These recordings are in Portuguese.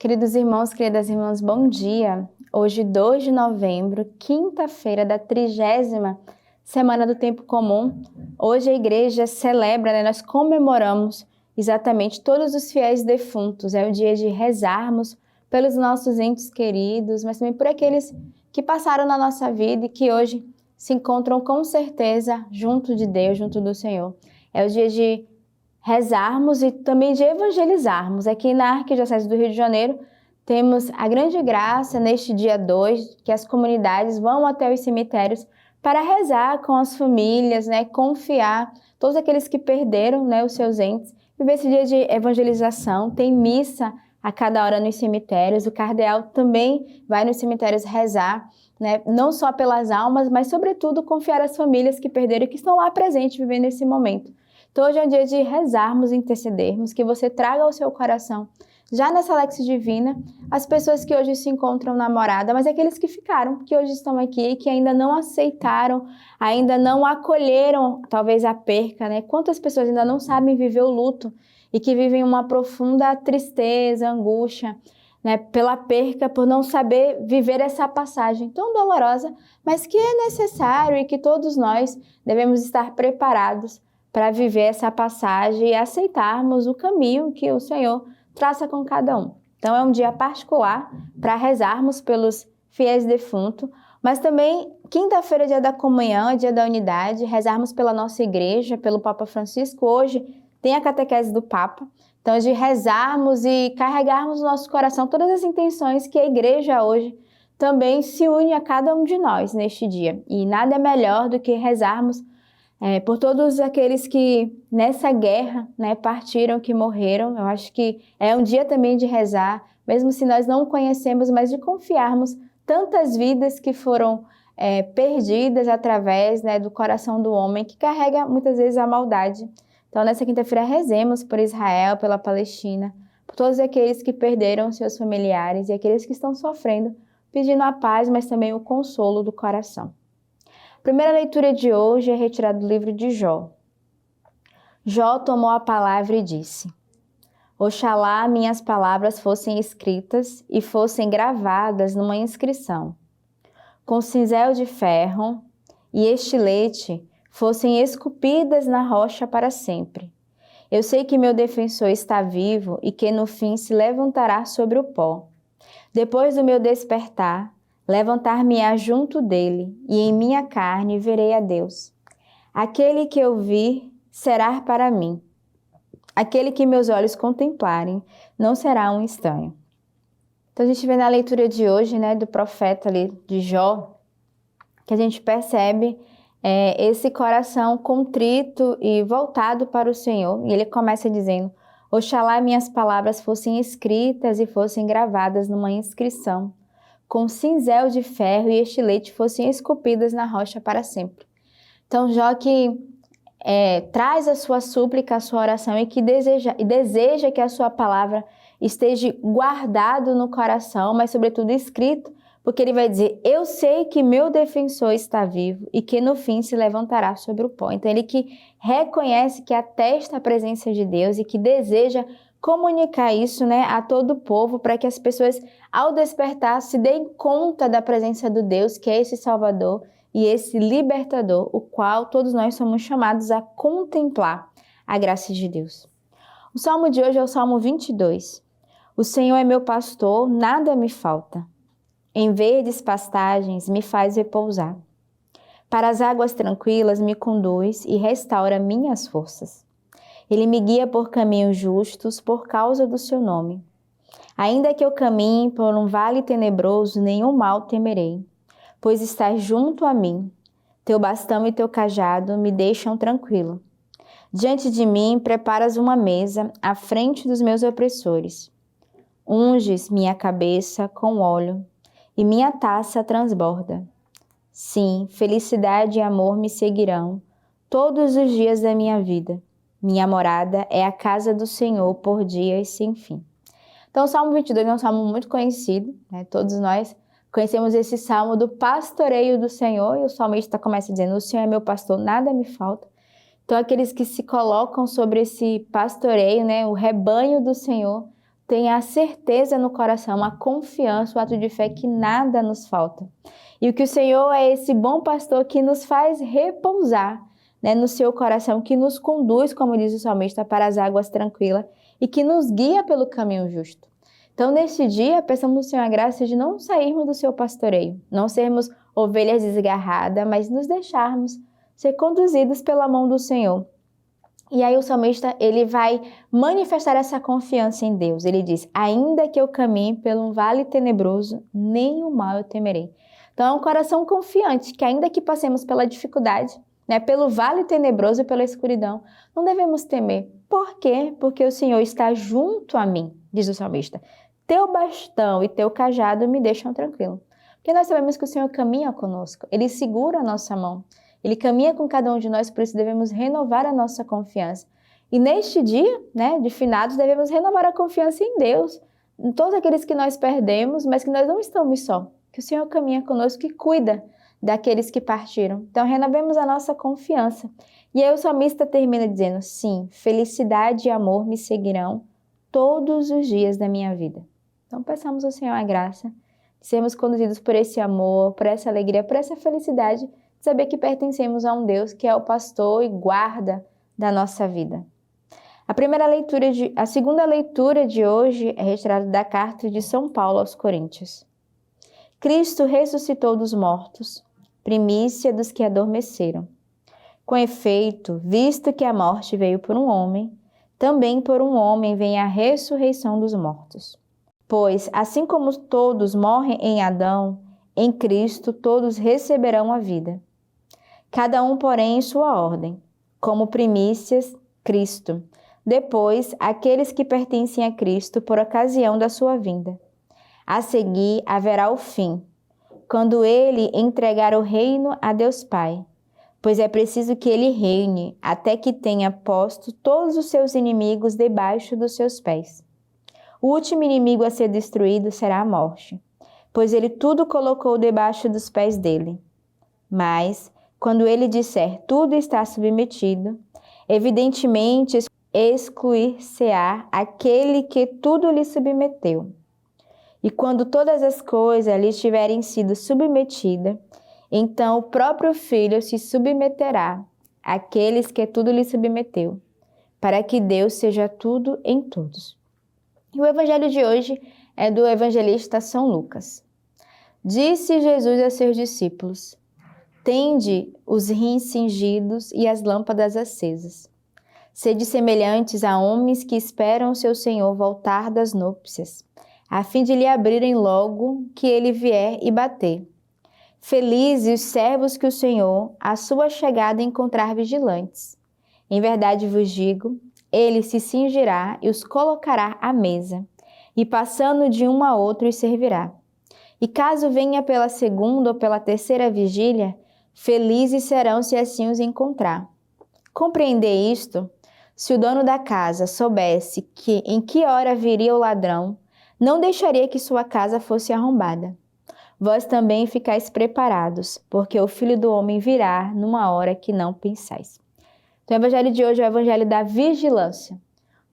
Queridos irmãos, queridas irmãs, bom dia! Hoje, 2 de novembro, quinta-feira da 30ª Semana do Tempo Comum. Hoje a igreja celebra, nós comemoramos exatamente todos os fiéis defuntos. É o dia de rezarmos pelos nossos entes queridos, mas também por aqueles que passaram na nossa vida e que hoje se encontram com certeza junto de Deus, junto do Senhor. É o dia de rezarmos e também de evangelizarmos. Aqui na Arquidiocese do Rio de Janeiro, temos a grande graça neste dia 2, que as comunidades vão até os cemitérios para rezar com as famílias, confiar todos aqueles que perderam, os seus entes. Viver esse dia de evangelização, tem missa a cada hora nos cemitérios. O cardeal também vai nos cemitérios rezar, não só pelas almas, mas sobretudo confiar as famílias que perderam e que estão lá presentes vivendo esse momento. Então hoje é um dia de rezarmos e intercedermos, que você traga ao seu coração, já nessa Lexio Divina, as pessoas que hoje se encontram na morada, mas aqueles que ficaram, que hoje estão aqui e que ainda não aceitaram, ainda não acolheram talvez a perca, Quantas pessoas ainda não sabem viver o luto e que vivem uma profunda tristeza, angústia, pela perca, por não saber viver essa passagem tão dolorosa, mas que é necessário e que todos nós devemos estar preparados para viver essa passagem e aceitarmos o caminho que o Senhor traça com cada um. Então é um dia particular para rezarmos pelos fiéis defuntos, mas também quinta-feira é dia da comunhão, é dia da unidade, rezarmos pela nossa igreja, pelo Papa Francisco. Hoje tem a catequese do Papa, então de rezarmos e carregarmos no nosso coração todas as intenções que a igreja hoje também se une a cada um de nós neste dia. E nada é melhor do que rezarmos por todos aqueles que nessa guerra partiram, que morreram. Eu acho que é um dia também de rezar, mesmo se nós não conhecemos, mas de confiarmos tantas vidas que foram perdidas através do coração do homem, que carrega muitas vezes a maldade. Então nessa quinta-feira rezemos por Israel, pela Palestina, por todos aqueles que perderam seus familiares e aqueles que estão sofrendo, pedindo a paz, mas também o consolo do coração. A primeira leitura de hoje é retirada do livro de Jó. Jó tomou a palavra e disse: Oxalá minhas palavras fossem escritas e fossem gravadas numa inscrição, com cinzel de ferro e estilete fossem esculpidas na rocha para sempre. Eu sei que meu defensor está vivo e que no fim se levantará sobre o pó. Depois do meu despertar, levantar-me-á junto dele, e em minha carne verei a Deus. Aquele que eu vi será para mim. Aquele que meus olhos contemplarem não será um estranho. Então a gente vê na leitura de hoje, do profeta ali de Jó, que a gente percebe esse coração contrito e voltado para o Senhor. E ele começa dizendo: Oxalá minhas palavras fossem escritas e fossem gravadas numa inscrição, com cinzel de ferro e estilete fossem esculpidas na rocha para sempre. Então Jó que traz a sua súplica, a sua oração e que deseja que a sua palavra esteja guardado no coração, mas sobretudo escrito, porque ele vai dizer: eu sei que meu defensor está vivo e que no fim se levantará sobre o pó. Então ele que reconhece, que atesta a presença de Deus e que deseja comunicar isso a todo o povo, para que as pessoas, ao despertar, se deem conta da presença do Deus, que é esse Salvador e esse Libertador, o qual todos nós somos chamados a contemplar a graça de Deus. O salmo de hoje é o Salmo 22. O Senhor é meu pastor, nada me falta. Em verdes pastagens me faz repousar. Para as águas tranquilas me conduz e restaura minhas forças. Ele me guia por caminhos justos por causa do seu nome. Ainda que eu caminhe por um vale tenebroso, nenhum mal temerei, pois estás junto a mim. Teu bastão e teu cajado me deixam tranquilo. Diante de mim preparas uma mesa à frente dos meus opressores. Unges minha cabeça com óleo e minha taça transborda. Sim, felicidade e amor me seguirão todos os dias da minha vida. Minha morada é a casa do Senhor por dias sem fim. Então o Salmo 22 é um salmo muito conhecido, Todos nós conhecemos esse salmo do pastoreio do Senhor, e o salmista começa dizendo: o Senhor é meu pastor, nada me falta. Então aqueles que se colocam sobre esse pastoreio, o rebanho do Senhor, tenha a certeza no coração, a confiança, o ato de fé que nada nos falta. E o que o Senhor é esse bom pastor que nos faz repousar, né, no seu coração, que nos conduz, como diz o salmista, para as águas tranquilas e que nos guia pelo caminho justo. Então, neste dia, peçamos ao Senhor a graça de não sairmos do seu pastoreio, não sermos ovelhas desgarradas, mas nos deixarmos ser conduzidos pela mão do Senhor. E aí o salmista, ele vai manifestar essa confiança em Deus. Ele diz, ainda que eu caminhe por um vale tenebroso, nem o mal eu temerei. Então, é um coração confiante, que ainda que passemos pela dificuldade, né, pelo vale tenebroso e pela escuridão, não devemos temer. Por quê? Porque o Senhor está junto a mim, diz o salmista. Teu bastão e teu cajado me deixam tranquilo. Porque nós sabemos que o Senhor caminha conosco, Ele segura a nossa mão, Ele caminha com cada um de nós, por isso devemos renovar a nossa confiança. E neste dia, né, de finados, devemos renovar a confiança em Deus, em todos aqueles que nós perdemos, mas que nós não estamos só, que o Senhor caminha conosco e cuida daqueles que partiram. Então, renovemos a nossa confiança. E aí o salmista termina dizendo, sim, felicidade e amor me seguirão todos os dias da minha vida. Então, peçamos ao Senhor a graça de sermos conduzidos por esse amor, por essa alegria, por essa felicidade, de saber que pertencemos a um Deus que é o pastor e guarda da nossa vida. A segunda leitura de hoje é retirada da carta de São Paulo aos Coríntios. Cristo ressuscitou dos mortos, primícia dos que adormeceram. Com efeito, visto que a morte veio por um homem, também por um homem vem a ressurreição dos mortos. Pois, assim como todos morrem em Adão, em Cristo todos receberão a vida. Cada um, porém, em sua ordem. Como primícias, Cristo. Depois, aqueles que pertencem a Cristo por ocasião da sua vinda. A seguir, haverá o fim, quando ele entregar o reino a Deus Pai. Pois é preciso que ele reine, até que tenha posto todos os seus inimigos debaixo dos seus pés. O último inimigo a ser destruído será a morte, pois ele tudo colocou debaixo dos pés dele. Mas, quando ele disser tudo está submetido, evidentemente excluir-se-á aquele que tudo lhe submeteu. E quando todas as coisas lhe tiverem sido submetidas, então o próprio Filho se submeterá àqueles que tudo lhe submeteu, para que Deus seja tudo em todos. E o evangelho de hoje é do evangelista São Lucas. Disse Jesus a seus discípulos, tende os rins cingidos e as lâmpadas acesas. Sede semelhantes a homens que esperam seu Senhor voltar das núpcias, a fim de lhe abrirem logo que ele vier e bater. Felizes os servos que o Senhor, à sua chegada, encontrar vigilantes. Em verdade vos digo, ele se cingirá e os colocará à mesa, e passando de um a outro os servirá. E caso venha pela segunda ou pela terceira vigília, felizes serão se assim os encontrar. Compreender isto? Se o dono da casa soubesse que em que hora viria o ladrão, não deixaria que sua casa fosse arrombada. Vós também ficais preparados, porque o Filho do Homem virá numa hora que não pensais. Então, o evangelho de hoje é o evangelho da vigilância.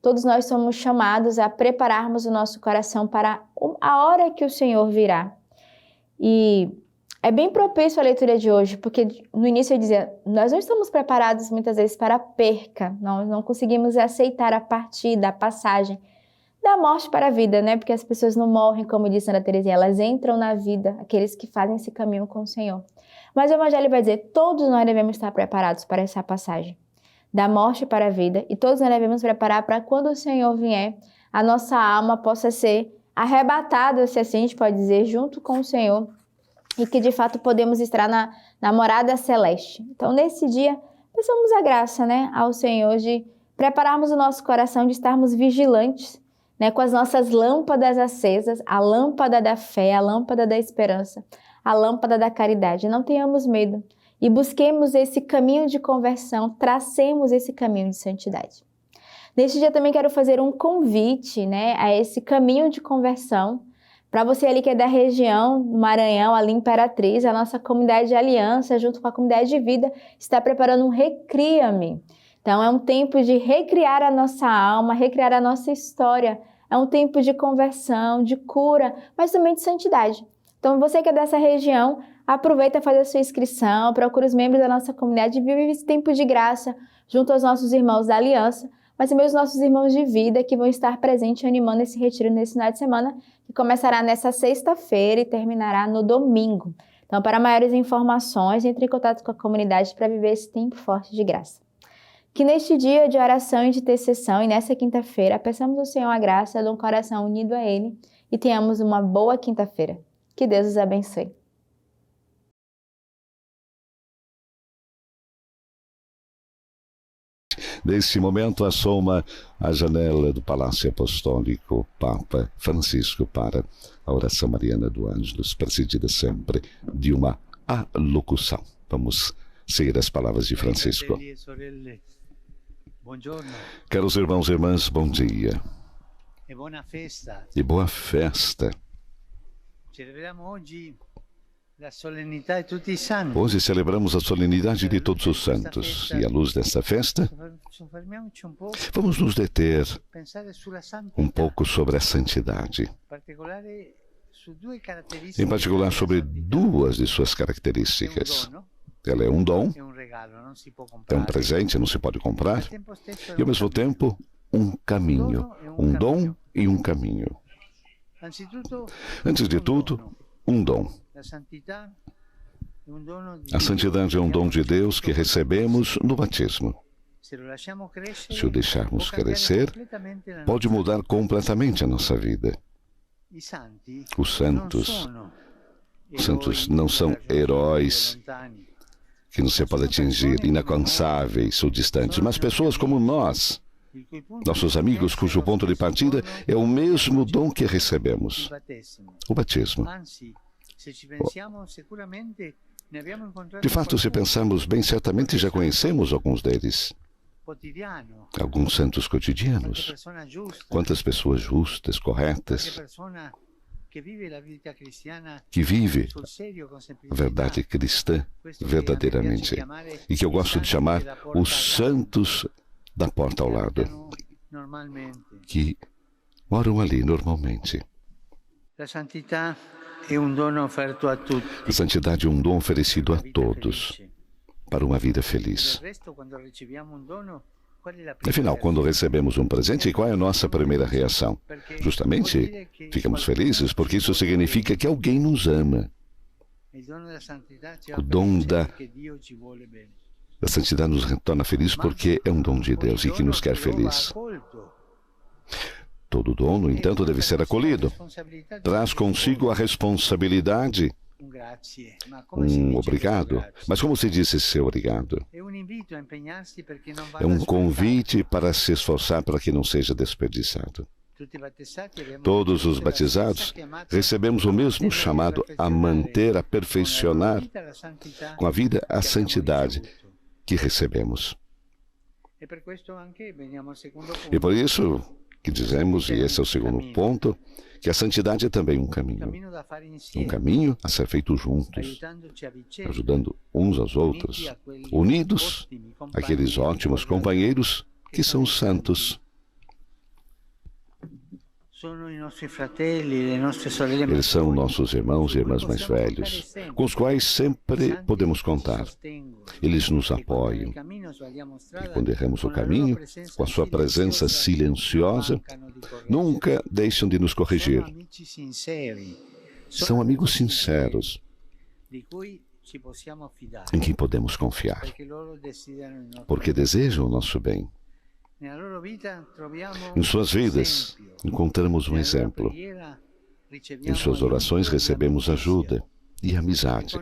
Todos nós somos chamados a prepararmos o nosso coração para a hora que o Senhor virá. E é bem propício a leitura de hoje, porque no início eu dizia, nós não estamos preparados muitas vezes para a perca, nós não conseguimos aceitar a partida, a passagem da morte para a vida, né? Porque as pessoas não morrem, como disse Santa Teresinha, elas entram na vida, aqueles que fazem esse caminho com o Senhor. Mas o evangelho vai dizer, todos nós devemos estar preparados para essa passagem da morte para a vida, e todos nós devemos preparar para quando o Senhor vier, a nossa alma possa ser arrebatada, se assim a gente pode dizer, junto com o Senhor, e que de fato podemos estar na morada celeste. Então, nesse dia, peçamos a graça, né, ao Senhor de prepararmos o nosso coração, de estarmos vigilantes, né, com as nossas lâmpadas acesas, a lâmpada da fé, a lâmpada da esperança, a lâmpada da caridade. Não tenhamos medo e busquemos esse caminho de conversão, tracemos esse caminho de santidade. Neste dia também quero fazer um convite, né, a esse caminho de conversão, para você ali que é da região do Maranhão, ali Imperatriz, a nossa comunidade de aliança, junto com a comunidade de vida, está preparando um Recria-me. Então é um tempo de recriar a nossa alma, recriar a nossa história É um tempo de conversão, de cura, mas também de santidade. Então, você que é dessa região, aproveita, faz a sua inscrição, procura os membros da nossa comunidade e vive esse tempo de graça junto aos nossos irmãos da Aliança, mas também os nossos irmãos de vida que vão estar presentes animando esse retiro nesse final de semana, que começará nessa sexta-feira e terminará no domingo. Então, para maiores informações, entre em contato com a comunidade para viver esse tempo forte de graça. Que neste dia de oração e de intercessão e nessa quinta-feira, peçamos ao Senhor a graça de um coração unido a Ele e tenhamos uma boa quinta-feira. Que Deus os abençoe. Neste momento, assoma a janela do Palácio Apostólico Papa Francisco para a oração mariana do Ângelus, precedida sempre de uma alocução. Vamos seguir as palavras de Francisco. Caros irmãos e irmãs, bom dia e boa festa. Hoje celebramos a solenidade de todos os santos e, à luz desta festa, vamos nos deter um pouco sobre a santidade, em particular sobre duas de suas características. Ela é um dom, é um presente, não se pode comprar, e ao mesmo tempo um caminho, um dom e um caminho. Antes de tudo, um dom. A santidade é um dom de Deus que recebemos no batismo. Se o deixarmos crescer, pode mudar completamente a nossa vida. Os santos não são heróis que não se pode atingir, inalcançáveis ou distantes, mas pessoas como nós, nossos amigos cujo ponto de partida é o mesmo dom que recebemos, o batismo. De fato, se pensarmos bem, certamente já conhecemos alguns deles. Alguns santos cotidianos. Quantas pessoas justas, corretas, que vive a verdade cristã verdadeiramente, e que eu gosto de chamar os santos da porta ao lado, que moram ali normalmente. A santidade é um dom oferecido a todos para uma vida feliz. Afinal, quando recebemos um presente, qual é a nossa primeira reação? Justamente, ficamos felizes porque isso significa que alguém nos ama. O dom da santidade nos torna felizes porque é um dom de Deus e que nos quer feliz. Todo dom, no entanto, deve ser acolhido. Traz consigo a responsabilidade, um obrigado. Mas como se diz esse obrigado? É um convite para se esforçar para que não seja desperdiçado. Todos os batizados recebemos o mesmo chamado a manter, a perfeccionar com a vida a santidade que recebemos. E por isso que dizemos, e esse é o segundo ponto, que a santidade é também um caminho. Um caminho a ser feito juntos, ajudando uns aos outros, unidos àqueles ótimos companheiros que são os santos. Eles são nossos irmãos e irmãs mais velhos, com os quais sempre podemos contar. Eles nos apoiam. E quando erramos o caminho, com a sua presença silenciosa, nunca deixam de nos corrigir. São amigos sinceros, em quem podemos confiar, porque desejam o nosso bem. Em suas vidas, encontramos um exemplo. Em suas orações, recebemos ajuda e amizade.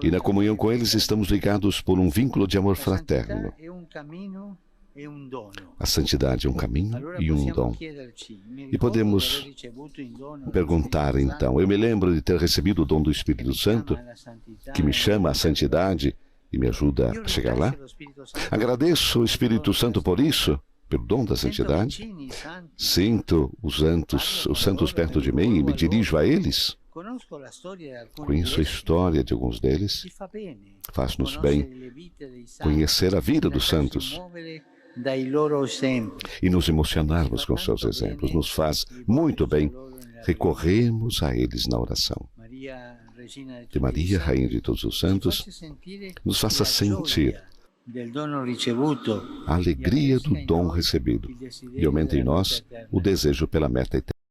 E na comunhão com eles, estamos ligados por um vínculo de amor fraterno. A santidade é um caminho e um dom. E podemos perguntar, então, eu me lembro de ter recebido o dom do Espírito Santo, que me chama à santidade e me ajuda a chegar lá? Agradeço ao Espírito Santo por isso, pelo dom da santidade. Sinto os santos perto de mim e me dirijo a eles. Conheço a história de alguns deles. Faz-nos bem conhecer a vida dos santos e nos emocionarmos com seus exemplos. Nos faz muito bem recorrermos a eles na oração. Que Maria, Rainha de todos os santos, nos faça sentir a alegria do dom recebido e aumente em nós o desejo pela meta eterna.